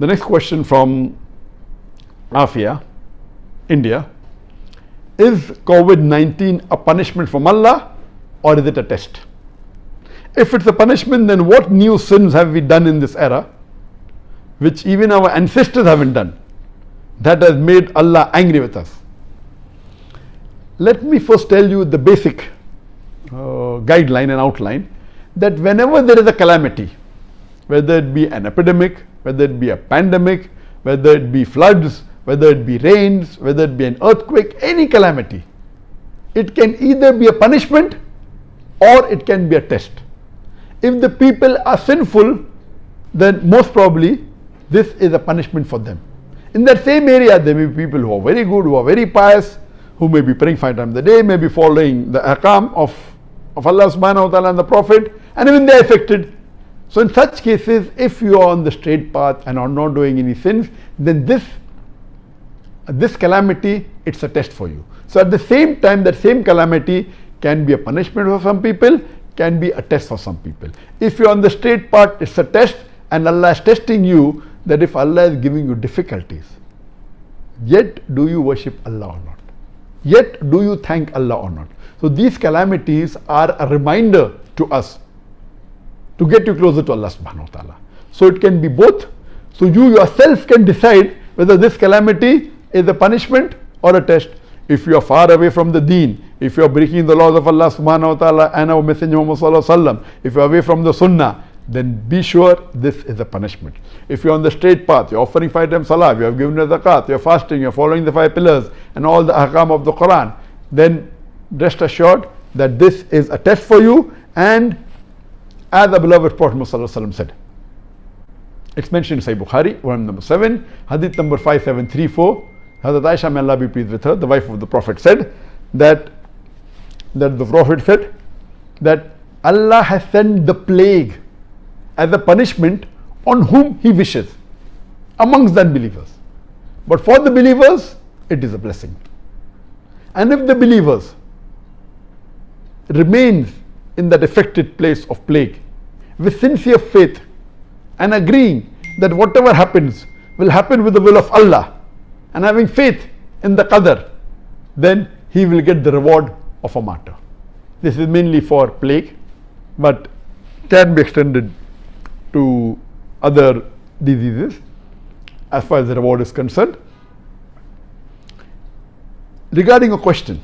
The next question from Afia, India. Is COVID-19 a punishment from Allah or is it a test? If it's a punishment, then what new sins have we done in this era which even our ancestors haven't done, that has made Allah angry with us? Let me first tell you the basic guideline and outline, that whenever there is a calamity, whether it be an epidemic, whether it be a pandemic, whether it be floods, whether it be rains, whether it be an earthquake, any calamity, it can either be a punishment or it can be a test. If the people are sinful, then most probably this is a punishment for them. In that same area, there may be people who are very good, who are very pious, who may be praying 5 times a day, may be following the ahkam of Allah subhanahu wa ta'ala and the Prophet, and even they are affected. So in such cases, if you are on the straight path and are not doing any sins, then this calamity, it's a test for you. So at the same time, that same calamity can be a punishment for some people, can be a test for some people. If you are on the straight path, it's a test, and Allah is testing you, that if Allah is giving you difficulties, yet do you worship Allah or not? Yet do you thank Allah or not? So these calamities are a reminder to us to get you closer to Allah subhanahu wa ta'ala. So it can be both. So you yourself can decide whether this calamity is a punishment or a test. If you are far away from the deen, if you are breaking the laws of Allah subhanahu wa ta'ala and our Messenger Muhammad sallallahu alaihi wasallam, if you are away from the sunnah, then be sure this is a punishment. If you are on the straight path, you are offering 5 times salah, you have given the zakat, you are fasting, you are following the 5 pillars and all the ahkam of the Quran, then rest assured that this is a test for you. And as the beloved Prophet Muhammad sallallahu alaihi wasallam said, it's mentioned in Sahih Bukhari, volume number 7, hadith number 5734. Hazrat Aisha, may Allah be pleased with her, the wife of the Prophet, said that the Prophet said that Allah has sent the plague as a punishment on whom He wishes amongst the unbelievers. But for the believers, it is a blessing. And if the believers remain in that affected place of plague with sincere faith and agreeing that whatever happens will happen with the will of Allah, and having faith in the qadar, then he will get the reward of a martyr. This is mainly for plague, but can be extended to other diseases as far as the reward is concerned. Regarding a question,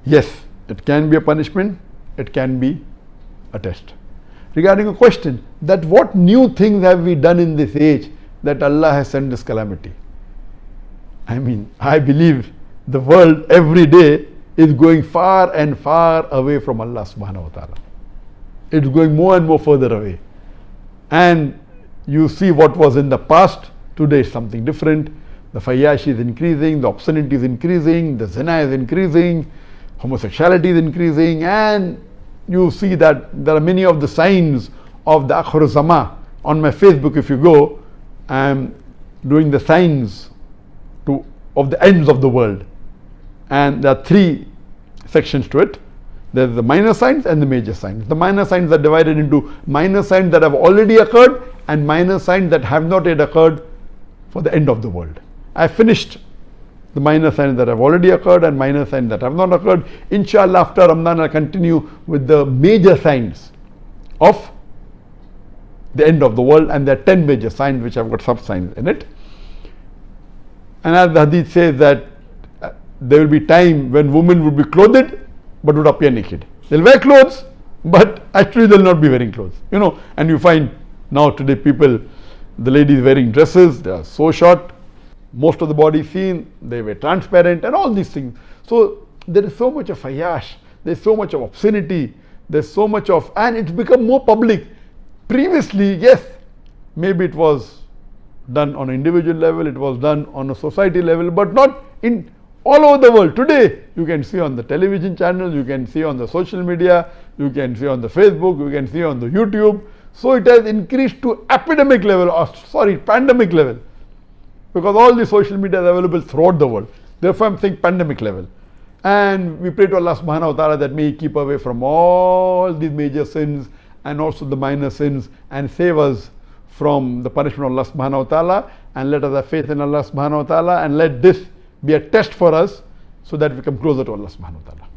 yes, it can be a punishment, it can be a test. Regarding a question, that what new things have we done in this age that Allah has sent this calamity? I mean, I believe the world every day is going far and far away from Allah subhanahu wa ta'ala. It's going more and more further away. And you see what was in the past, today is something different. The fayashi is increasing, the obscenity is increasing, the zina is increasing, homosexuality is increasing, and you see that there are many of the signs of the Akhir Zaman. On my Facebook, if you go, I am doing the signs of the ends of the world, and there are 3 sections to it. There is the minor signs and the major signs. The minor signs are divided into minor signs that have already occurred and minor signs that have not yet occurred for the end of the world. I finished the minor signs that have already occurred and minor signs that have not occurred. Inshallah, after Ramadan, I'll continue with the major signs of the end of the world, and there are 10 major signs which have got sub signs in it. And as the hadith says that there will be time when women would be clothed but would appear naked. They'll wear clothes, but actually they'll not be wearing clothes. You know, and you find now today people, the ladies wearing dresses, they are so short, most of the body is seen, they wear transparent and all these things. So there is so much of fayash, there's so much of obscenity, there's so much of, and it's become more public. Previously, yes, maybe it was done on an individual level, it was done on a society level, but not in all over the world. Today, you can see on the television channels, you can see on the social media, you can see on the Facebook, you can see on the YouTube. So it has increased to epidemic level, or pandemic level, because all the social media is available throughout the world. Therefore, I'm saying pandemic level. And we pray to Allah subhanahu wa ta'ala that may He keep away from all these major sins and also the minor sins, and save us from the punishment of Allah subhanahu wa ta'ala, and let us have faith in Allah subhanahu wa ta'ala, and let this be a test for us so that we come closer to Allah subhanahu wa ta'ala.